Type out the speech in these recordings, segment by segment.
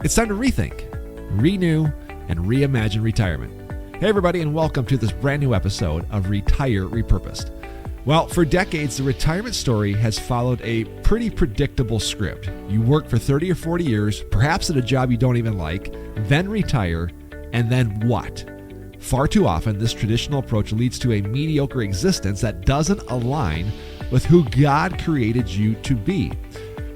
It's time to rethink, renew, and reimagine retirement. Hey everybody, and welcome to this brand new episode of Retire Repurposed. Well, for decades, the retirement story has followed a pretty predictable script. You work for 30 or 40 years, perhaps at a job you don't even like, then retire, and then what? Far too often, this traditional approach leads to a mediocre existence that doesn't align with who God created you to be.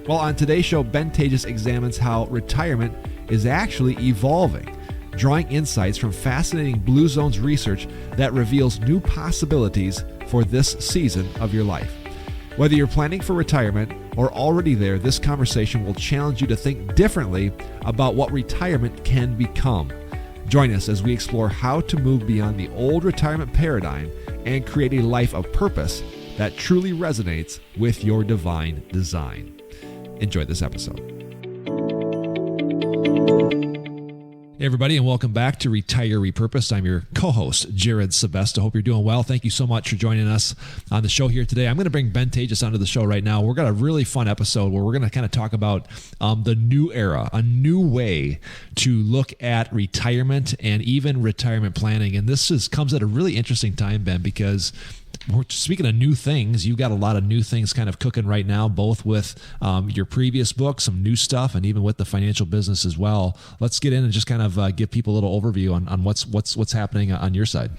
Well, on today's show, Taatjes examines how retirement is actually evolving, drawing insights from fascinating Blue Zones research that reveals new possibilities for this season of your life. Whether you're planning for retirement or already there, this conversation will challenge you to think differently about what retirement can become. Join us as we explore how to move beyond the old retirement paradigm and create a life of purpose that truly resonates with your divine design. Enjoy this episode. Hey everybody, and welcome back to Retire Repurposed. I'm your co-host, Jared Sebesta. Hope you're doing well. Thank you so much for joining us on the show here today. I'm going to bring Taatjes onto the show right now. We've got a really fun episode where we're going to kind of talk about the new era, a new way to look at retirement and even retirement planning. And this comes at a really interesting time, Ben, because we're speaking of new things. You've got a lot of new things kind of cooking right now, both with your previous book, some new stuff, and even with the financial business as well. Let's get in and just kind of give people a little overview on what's happening on your side.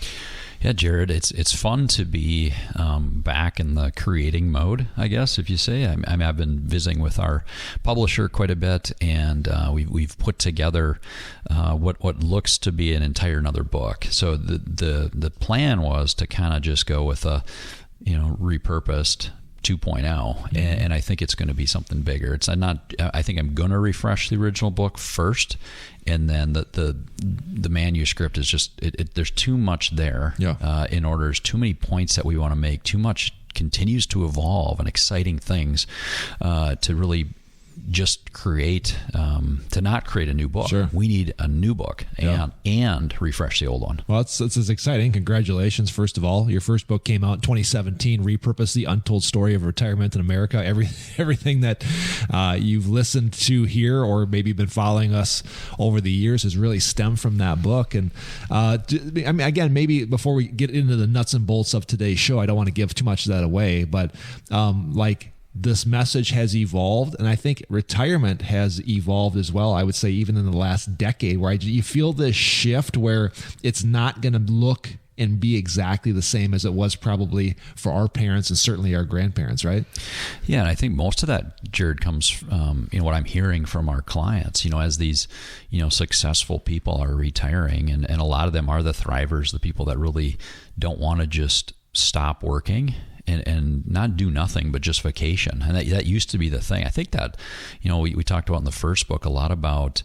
Yeah, Jared, it's fun to be back in the creating mode, I guess, if you say. I've been visiting with our publisher quite a bit, and we've put together what looks to be an entire another book. So the plan was to kind of just go with a repurposed 2.0, and I think it's going to be something bigger. I think I'm going to refresh the original book first, and then the manuscript is just there's too much there. Yeah. There's too many points that we want to make. Too much continues to evolve and exciting things to really just to not create a new book. Sure. We need a new book and refresh the old one. Well, it's exciting. Congratulations, first of all. Your first book came out in 2017, Repurpose: The Untold Story of Retirement in America. Everything that you've listened to here or maybe been following us over the years has really stemmed from that book. And again, maybe before we get into the nuts and bolts of today's show, I don't want to give too much of that away, but this message has evolved, and I think retirement has evolved as well. I would say even in the last decade, where you feel this shift where it's not going to look and be exactly the same as it was probably for our parents and certainly our grandparents, right? Yeah, and I think most of that, Jared, comes from what I'm hearing from our clients. As these successful people are retiring, and a lot of them are the thrivers, the people that really don't want to just stop working and not do nothing but just vacation. And that used to be the thing. I think that, we talked about in the first book a lot about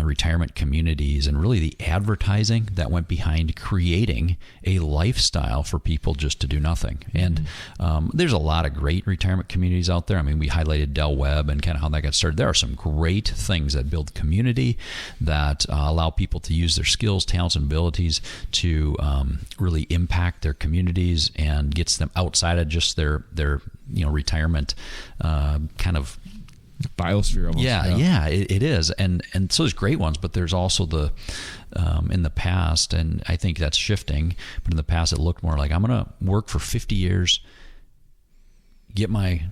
retirement communities and really the advertising that went behind creating a lifestyle for people just to do nothing. And there's a lot of great retirement communities out there. I mean, we highlighted Del Webb and kind of how that got started. There are some great things that build community, that allow people to use their skills, talents, and abilities to really impact their communities and gets them outside of just their retirement kind of biosphere almost. Yeah, it is. And so there's great ones, but there's also the in the past, and I think that's shifting, but in the past it looked more like I'm going to work for 50 years, get my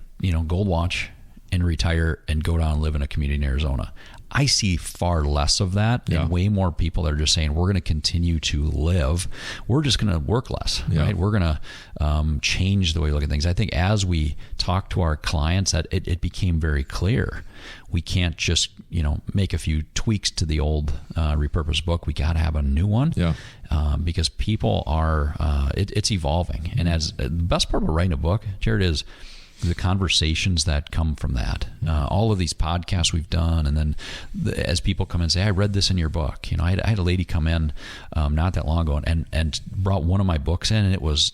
gold watch, and retire and go down and live in a community in Arizona. I see far less of that, and way more people that are just saying, we're going to continue to live. We're just going to work less, right? We're going to change the way we look at things. I think as we talk to our clients, that it became very clear. We can't just, make a few tweaks to the old repurposed book. We got to have a new one because people are, it's evolving. And as the best part of writing a book, Jared, is the conversations that come from that, all of these podcasts we've done, and then as people come in and say, I read this in your book. I had a lady come in not that long ago and brought one of my books in, and it was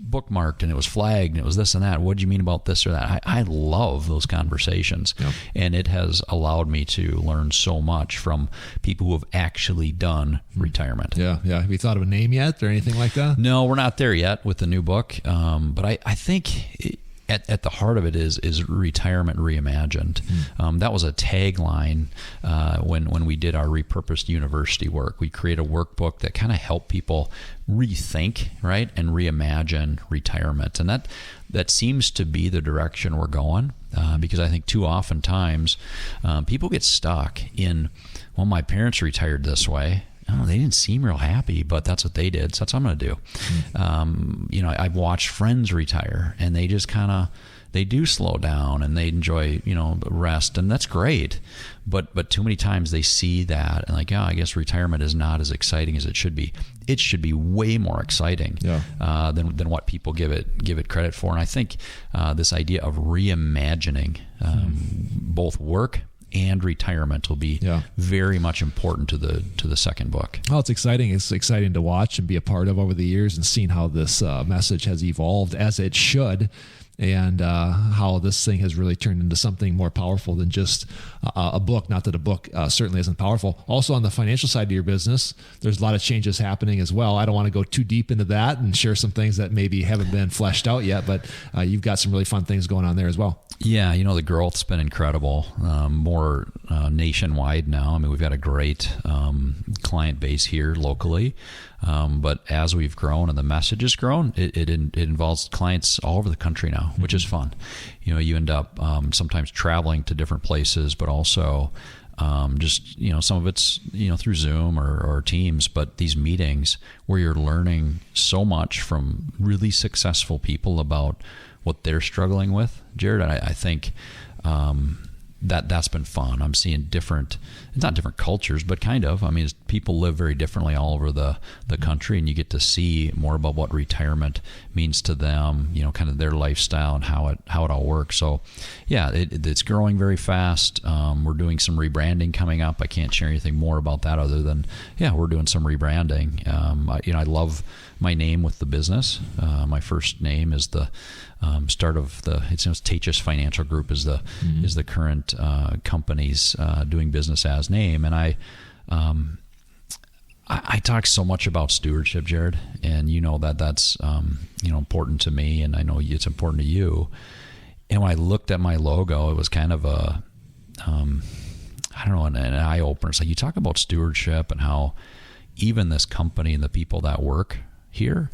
bookmarked and it was flagged and it was this and that. What do you mean about this or that? I love those conversations, and it has allowed me to learn so much from people who have actually done retirement. Yeah. Have you thought of a name yet or anything like that? No, we're not there yet with the new book, but I think at the heart of it is retirement reimagined. That was a tagline when we did our repurposed university work. We created a workbook that kind of helped people rethink, right, and reimagine retirement, and that seems to be the direction we're going. Because I think too often times people get stuck in, well, my parents retired this way. Oh, they didn't seem real happy, but that's what they did, so that's what I'm going to do. I've watched friends retire, and they just they do slow down, and they enjoy, rest, and that's great. But too many times they see that and like, I guess retirement is not as exciting as it should be. It should be way more exciting than what people give it credit for. And I think this idea of reimagining both work and retirement will be very much important to the second book. Oh, it's exciting. It's exciting to watch and be a part of over the years, and seeing how this message has evolved, as it should, and how this thing has really turned into something more powerful than just a book. Not that a book certainly isn't powerful. Also, on the financial side of your business, there's a lot of changes happening as well. I don't want to go too deep into that and share some things that maybe haven't been fleshed out yet, but you've got some really fun things going on there as well. Yeah, the growth's been incredible, more nationwide now. I mean, we've got a great client base here locally, but as we've grown and the message has grown, it involves clients all over the country now, which is fun. You end up sometimes traveling to different places, but also just, some of it's, through Zoom or Teams, but these meetings where you're learning so much from really successful people about what they're struggling with, Jared. I think that's been fun. I'm seeing it's not different cultures, but kind of. I mean, people live very differently all over the country, and you get to see more about what retirement means to them, kind of their lifestyle and how it all works. So, yeah, it's growing very fast. We're doing some rebranding coming up. I can't share anything more about that other than, we're doing some rebranding. I love my name with the business. My first name is the start of it's Taatjes Financial Group is the current company's doing business as name, and I talk so much about stewardship, Jared, and that's important to me, and I know it's important to you. And when I looked at my logo, it was kind of a an eye opener. It's like, you talk about stewardship and how even this company and the people that work here,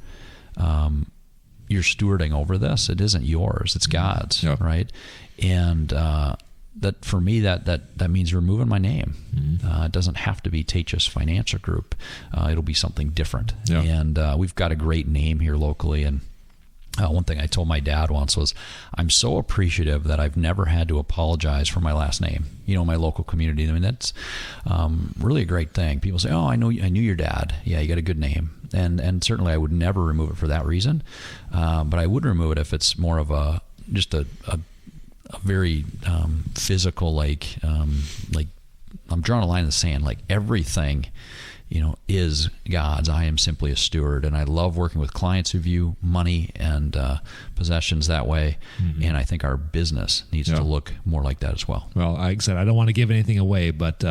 you're stewarding over this. It isn't yours, it's God's, right? And that for me, that means removing my name. It doesn't have to be Taatjes Financial Group. It'll be something different. And we've got a great name here locally. And one thing I told my dad once was, I'm so appreciative that I've never had to apologize for my last name, my local community. I mean, that's really a great thing. People say, I knew your dad. Yeah, you got a good name. And certainly I would never remove it for that reason. But I would remove it if it's more of a very physical, like I'm drawing a line in the sand, like everything, is God's. I am simply a steward, and I love working with clients who view money and possessions that way. And I think our business needs to look more like that as well. Well, like I said, I don't want to give anything away, but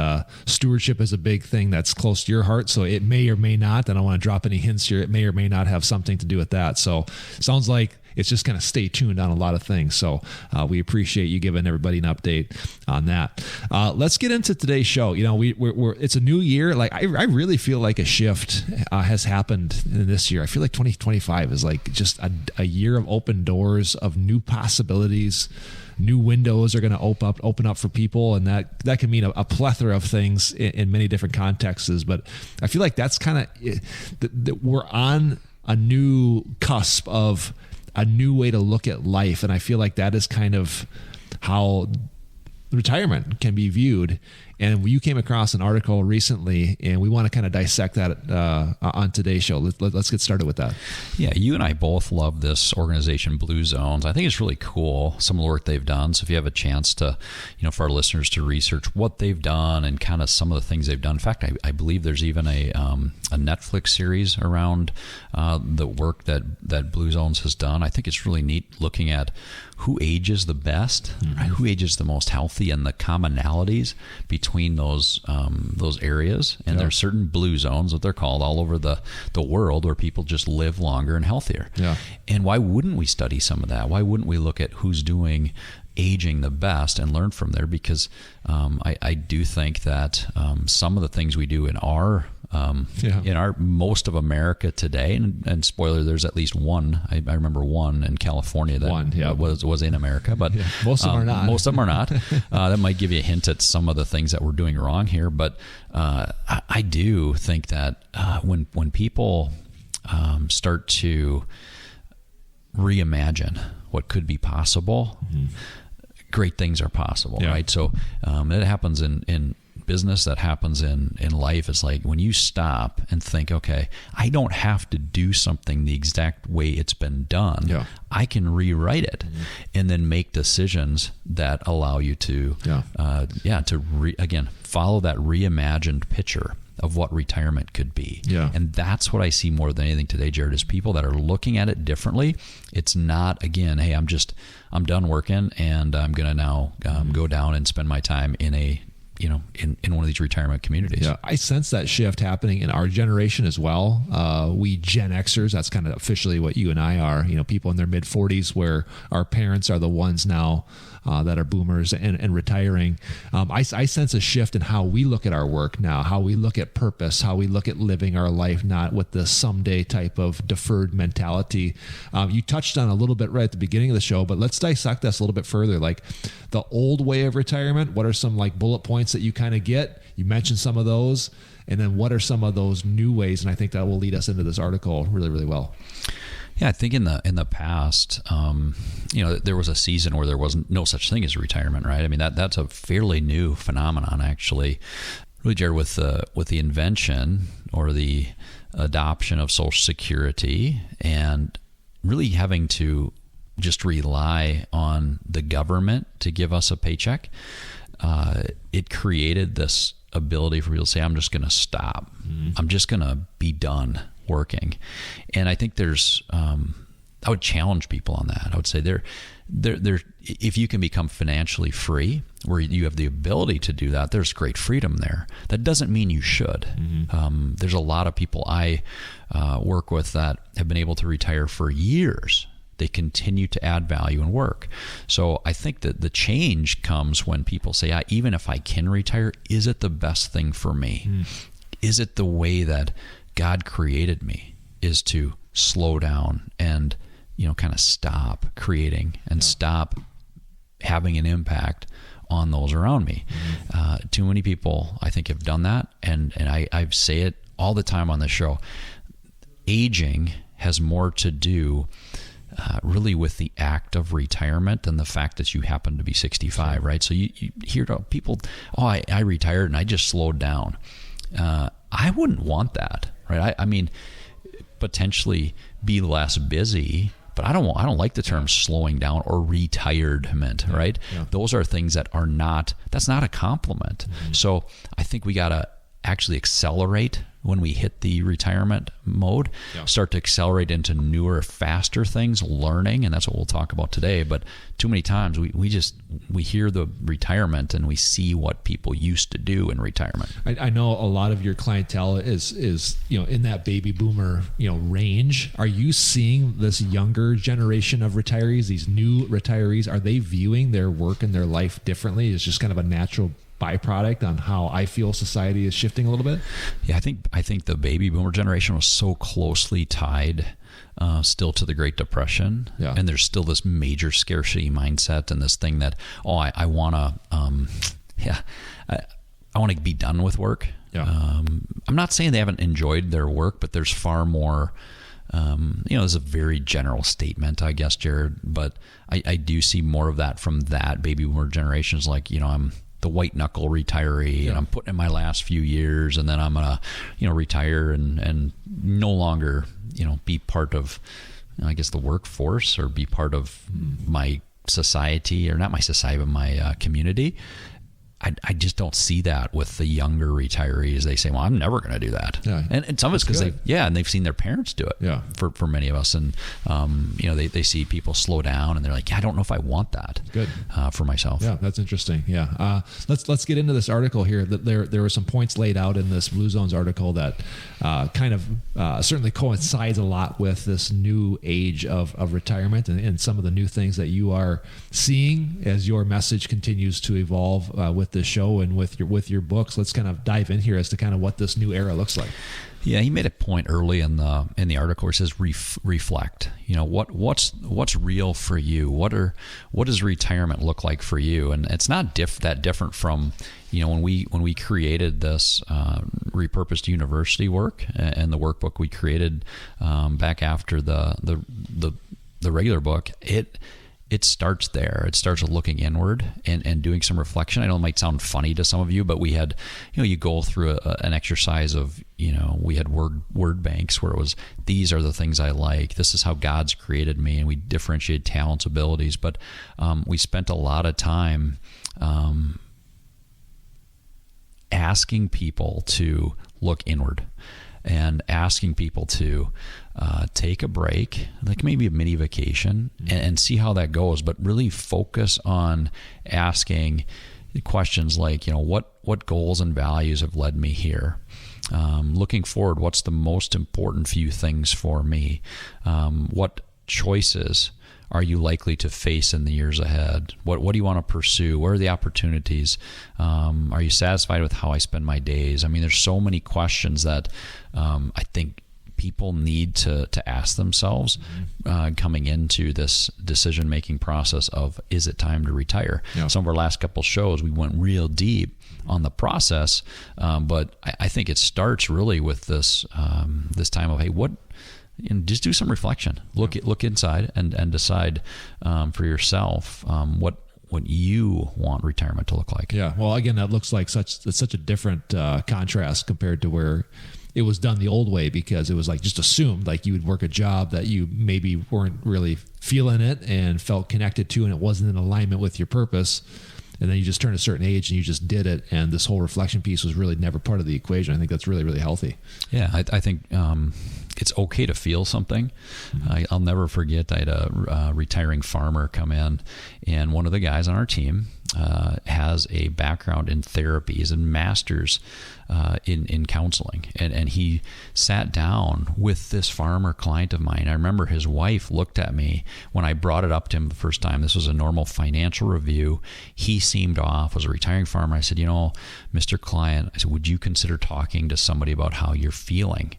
stewardship is a big thing that's close to your heart. So it may or may not, and I don't want to drop any hints here, it may or may not have something to do with that. So it sounds like it's just going to stay tuned on a lot of things. So we appreciate you giving everybody an update on that. Let's get into today's show. It's a new year. Like I really feel like a shift has happened in this year. I feel like 2025 is like just a year of open doors, of new possibilities. New windows are going to open up for people, and that can mean a plethora of things in many different contexts. But I feel like that's kind of we're on a new cusp of a new way to look at life. And I feel like that is kind of how retirement can be viewed. And you came across an article recently, and we want to kind of dissect that on today's show. Let's get started with that. Yeah, you and I both love this organization, Blue Zones. I think it's really cool, some of the work they've done. So if you have a chance to, for our listeners to research what they've done and kind of some of the things they've done. In fact, I believe there's even a Netflix series around the work that Blue Zones has done. I think it's really neat looking at who ages the best, right? Who ages the most healthy, and the commonalities between between those areas, and there's certain blue zones, what they're called, all over the world, where people just live longer and healthier. Yeah. And why wouldn't we study some of that? Why wouldn't we look at who's doing aging the best and learn from there? Because I do think that some of the things we do in our most of America today, and spoiler, there's at least one. I remember one in California that was in America, but most of them are not. Most of them are not. That might give you a hint at some of the things that we're doing wrong here. But I do think that when people start to reimagine what could be possible, great things are possible, right? So that happens in business, that happens in life. It's like when you stop and think, okay, I don't have to do something the exact way it's been done. Yeah. I can rewrite it and then make decisions that allow you to, again, follow that reimagined picture of what retirement could be. Yeah. And that's what I see more than anything today, Jared, is people that are looking at it differently. It's not, again, hey, I'm done working and I'm going to now go down and spend my time in in one of these retirement communities. Yeah, I sense that shift happening in our generation as well. We Gen Xers, that's kind of officially what you and I are, people in their mid 40s, where our parents are the ones now that are boomers and retiring. I sense a shift in how we look at our work now, how we look at purpose, how we look at living our life, not with the someday type of deferred mentality. You touched on a little bit right at the beginning of the show, but let's dissect this a little bit further. Like the old way of retirement, what are some like bullet points that you kind of get? You mentioned some of those, and then what are some of those new ways? And I think that will lead us into this article really, really well. Yeah, I think in the past, there was a season where there wasn't no such thing as retirement, right? I mean, that's a fairly new phenomenon, actually. Really, Jared, with the invention or the adoption of Social Security, and really having to just rely on the government to give us a paycheck, it created this ability for people to say, I'm just going to stop. I'm just going to be done working. And I think I would challenge people on that. I would say if you can become financially free, where you have the ability to do that, there's great freedom there. That doesn't mean you should. There's a lot of people I work with that have been able to retire for years. They continue to add value and work. So I think that the change comes when people say, even if I can retire, is it the best thing for me? Is it the way that God created me, is to slow down and, kind of stop creating and stop having an impact on those around me. Too many people, I think, have done that. And I say it all the time on the show. Aging has more to do really with the act of retirement than the fact that you happen to be 65, right? So you hear people, I retired and I just slowed down. I wouldn't want that, right? I mean, potentially be less busy, but I don't like the term slowing down or retirement, right? Yeah. Those are things that that's not a compliment. So I think we got to actually accelerate when we hit the retirement mode, start to accelerate into newer, faster things, learning, and that's what we'll talk about today. But too many times we hear the retirement and we see what people used to do in retirement. I know a lot of your clientele is in that baby boomer range. Are you seeing this younger generation of retirees, these new retirees? Are they viewing their work and their life differently? It's just kind of a natural byproduct on how I feel society is shifting a little bit? Yeah, I think the baby boomer generation was so closely tied still to the Great Depression, and there's still this major scarcity mindset and this thing that I want to I want to be done with work. I'm not saying they haven't enjoyed their work, but there's far more. It's a very general statement, I guess, Jared, but I do see more of that from that baby boomer generation. Is like, I'm the white knuckle retiree, and I'm putting in my last few years, and then I'm gonna, retire and no longer, be part of, I guess, the workforce, or be part of my society, or not my society, but my community. I just don't see that with the younger retirees. They say, well, I'm never going to do that. Yeah. And some of it's because they've seen their parents do it. Yeah. For many of us. And, they see people slow down and they're like, yeah, I don't know if I want that. Good. For myself. Yeah, that's interesting. Yeah. Let's get into this article here. That there were some points laid out in this Blue Zones article that kind of certainly coincides a lot with this new age of retirement and some of the new things that you are seeing as your message continues to evolve with this show and with your books. Let's kind of dive in here as to kind of what this new era looks like. Yeah, he made a point early in the article where it says reflect. What's real for you? What does retirement look like for you? And it's not that different from when we created this repurposed university work and the workbook we created back after the regular book. It starts there. It starts with looking inward and doing some reflection. I know it might sound funny to some of you, but we had, you go through an exercise of, we had word banks where it was, these are the things I like. This is how God's created me. And we differentiated talents, abilities. But we spent a lot of time asking people to look inward and asking people to take a break, like maybe a mini vacation, and see how that goes, but really focus on asking questions like, what goals and values have led me here? Looking forward, what's the most important few things for me? What choices are you likely to face in the years ahead? What do you want to pursue? Where are the opportunities? Are you satisfied with how I spend my days? I mean, there's so many questions that I think people need to ask themselves coming into this decision-making process of, is it time to retire? Yeah. Some of our last couple shows, we went real deep on the process, but I think it starts really with this this time of, hey, just do some reflection. Look inside and decide for yourself what you want retirement to look like. Yeah. Well, again, that looks like such a different contrast compared to where it was done the old way, because it was like just assumed like you would work a job that you maybe weren't really feeling it and felt connected to, and it wasn't in alignment with your purpose. And then you just turned a certain age and you just did it. And this whole reflection piece was really never part of the equation. I think that's really, really healthy. Yeah. I think it's okay to feel something. I'll never forget, I had a retiring farmer come in, and one of the guys on our team has a background in therapy. He's a master's in counseling. And he sat down with this farmer client of mine. I remember his wife looked at me when I brought it up to him the first time. This was a normal financial review. He seemed off, was a retiring farmer. I said, Mr. Client, I said, would you consider talking to somebody about how you're feeling?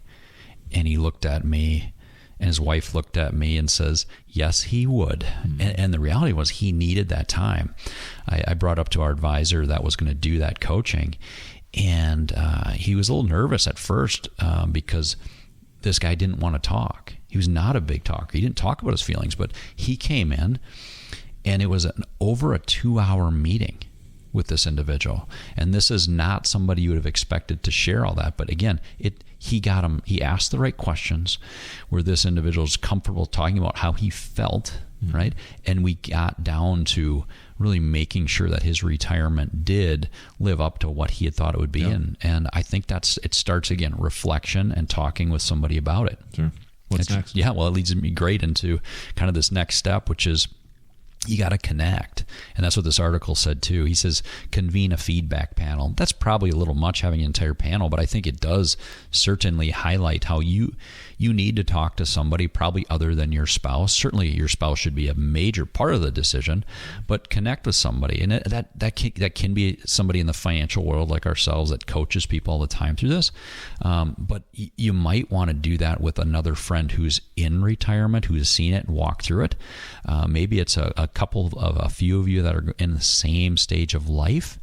And he looked at me, and his wife looked at me and says, yes, he would. And the reality was he needed that time. I brought up to our advisor that was going to do that coaching, and he was a little nervous at first because this guy didn't want to talk. He was not a big talker. He didn't talk about his feelings, but he came in, and it was over a 2-hour meeting with this individual. And this is not somebody you would have expected to share all that. But again, he asked the right questions where this individual is comfortable talking about how he felt, right? And we got down to really making sure that his retirement did live up to what he had thought it would be. Yeah. And I think it starts, again, reflection and talking with somebody about it. Sure. What's next? Yeah, well, it leads me great into kind of this next step, which is you got to connect. And that's what this article said too. He says, convene a feedback panel. That's probably a little much, having an entire panel, but I think it does certainly highlight how you need to talk to somebody probably other than your spouse. Certainly your spouse should be a major part of the decision, but connect with somebody. And that can be somebody in the financial world like ourselves that coaches people all the time through this. But you might want to do that with another friend who's in retirement, who has seen it and walked through it. Maybe it's a few of you that are in the same stage of life,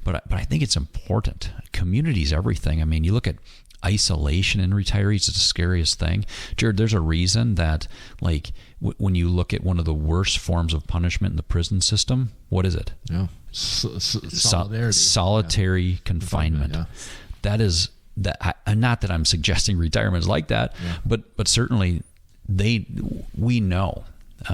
but I think it's important. Community is everything. I mean, you look at isolation in retirees, it's the scariest thing. Jared, there's a reason that, like, when you look at one of the worst forms of punishment in the prison system, what is it? Yeah. Solitary confinement. Yeah. That is that. Not that I'm suggesting retirement is like that, but certainly we know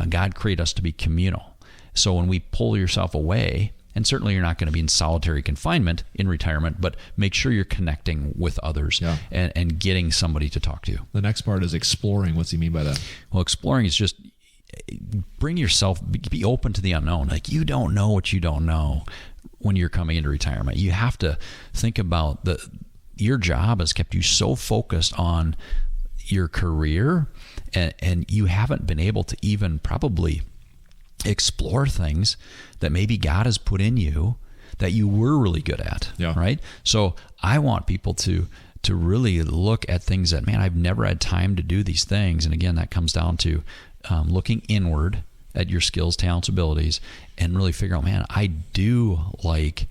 God created us to be communal. So when we pull yourself away And certainly you're not going to be in solitary confinement in retirement, but make sure you're connecting with others and getting somebody to talk to. The next part is exploring. What's he mean by that? Well, exploring is just bring yourself, be open to the unknown. Like, you don't know what you don't know when you're coming into retirement. You have to think about your job has kept you so focused on your career, and you haven't been able to even probably explore things that maybe God has put in you that you were really good at, right? So I want people to really look at things that, man, I've never had time to do these things. And again, that comes down to looking inward at your skills, talents, abilities, and really figure out, man, I do like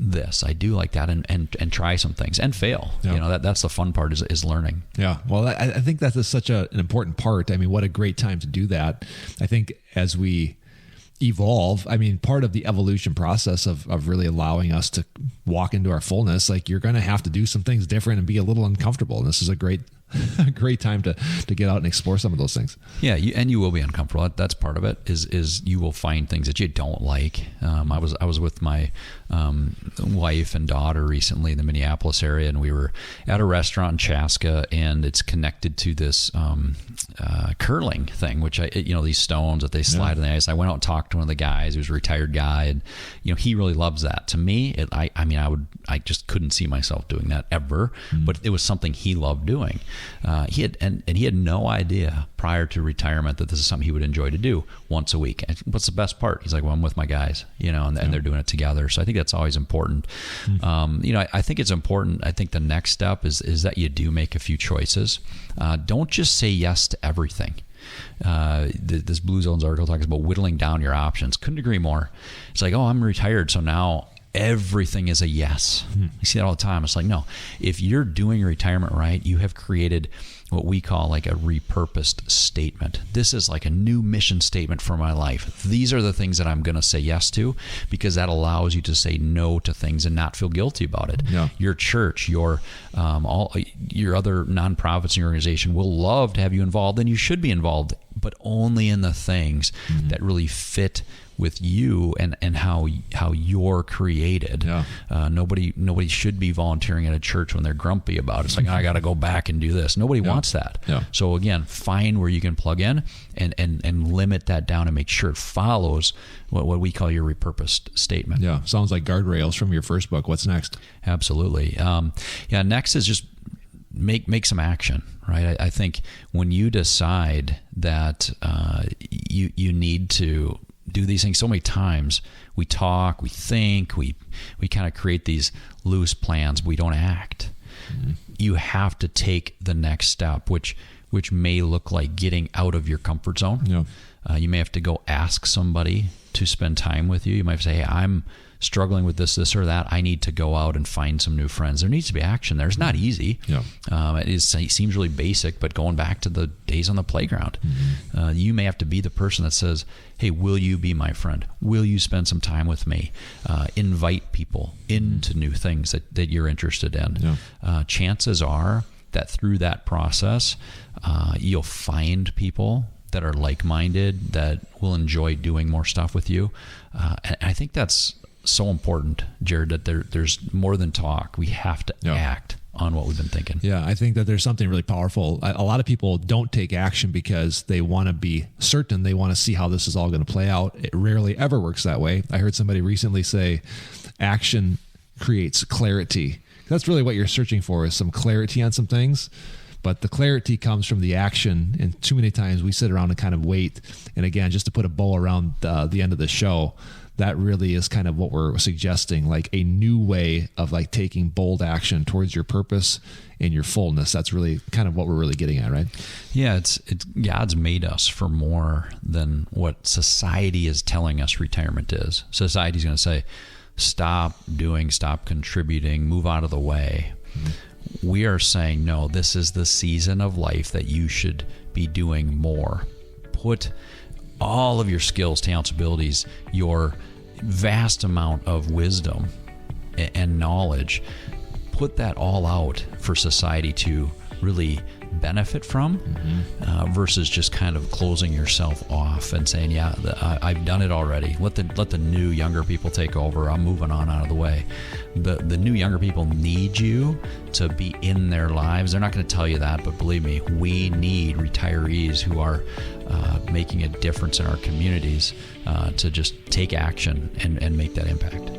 this, I do like that, and try some things and fail. That's the fun part is learning. Well, I think that's such an important part. I mean, what a great time to do that. I think as we evolve, I mean, part of the evolution process of really allowing us to walk into our fullness, like, you're going to have to do some things different and be a little uncomfortable. And this is a great time to get out and explore some of those things. Yeah, you will be uncomfortable. That's part of it. Is you will find things that you don't like. I was with my wife and daughter recently in the Minneapolis area, and we were at a restaurant in Chaska, and it's connected to this curling thing, which these stones that they slide in the ice. I went out and talked to one of the guys who's a retired guy, and he really loves that. To me, I just couldn't see myself doing that ever, but it was something he loved doing. He had no idea prior to retirement that this is something he would enjoy to do once a week. And what's the best part? He's like, well, I'm with my guys, and they're doing it together. So I think that's always important. I think it's important. I think the next step is that you do make a few choices. Don't just say yes to everything. This Blue Zones article talks about whittling down your options. Couldn't agree more. It's like, oh, I'm retired, so now everything is a yes. You see that all the time. It's like, no, if you're doing retirement right, you have created what we call like a repurposed statement. This is like a new mission statement for my life. These are the things that I'm going to say yes to, because that allows you to say no to things and not feel guilty about it. Your church, your other nonprofits in your organization will love to have you involved, and you should be involved, but only in the things that really fit with you and how you're created. Nobody should be volunteering at a church when they're grumpy about it. It's like, I got to go back and do this. Nobody wants that. So again, find where you can plug in and limit that down and make sure it follows what we call your repurposed statement. Sounds like guardrails from your first book. What's next? Absolutely. Next is just make some action, right? I think when you decide that you need to do these things, so many times we talk, we think, we kind of create these loose plans, we don't act. You have to take the next step, which may look like getting out of your comfort zone. You may have to go ask somebody to spend time with you. You might say, hey, I'm struggling with this or that. I need to go out and find some new friends. There needs to be action there. It's not easy. It seems really basic, but going back to the days on the playground, you may have to be the person that says, hey, will you be my friend? Will you spend some time with me? Invite people into new things that you're interested in. Chances are that through that process, you'll find people that are like-minded, that will enjoy doing more stuff with you. And I think that's so important, Jared, that there's more than talk. We have to act on what we've been thinking. I think that there's something really powerful. A lot of people don't take action because they want to be certain. They want to see how this is all going to play out. It rarely ever works that way. I heard somebody recently say, action creates clarity. That's really what you're searching for, is some clarity on some things. But the clarity comes from the action, and too many times we sit around and kind of wait. And again, just to put a bow around the end of the show, that really is kind of what we're suggesting, like a new way of like taking bold action towards your purpose and your fullness. That's really kind of what we're really getting at, right? Yeah, it's God's made us for more than what society is telling us retirement is. Society's going to say, stop doing, stop contributing, move out of the way. We are saying, no, this is the season of life that you should be doing more. Put all of your skills, talents, abilities, your vast amount of wisdom and knowledge, put that all out for society to really benefit from, versus just kind of closing yourself off and saying, yeah, I've done it already. Let the new younger people take over. I'm moving on out of the way. The new younger people need you to be in their lives. They're not going to tell you that, but believe me, we need retirees who are making a difference in our communities to just take action and make that impact.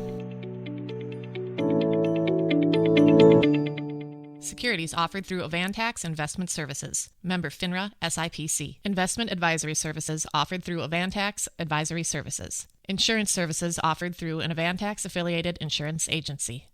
Securities offered through Avantax Investment Services. Member FINRA SIPC. Investment advisory services offered through Avantax Advisory Services. Insurance services offered through an Avantax affiliated insurance agency.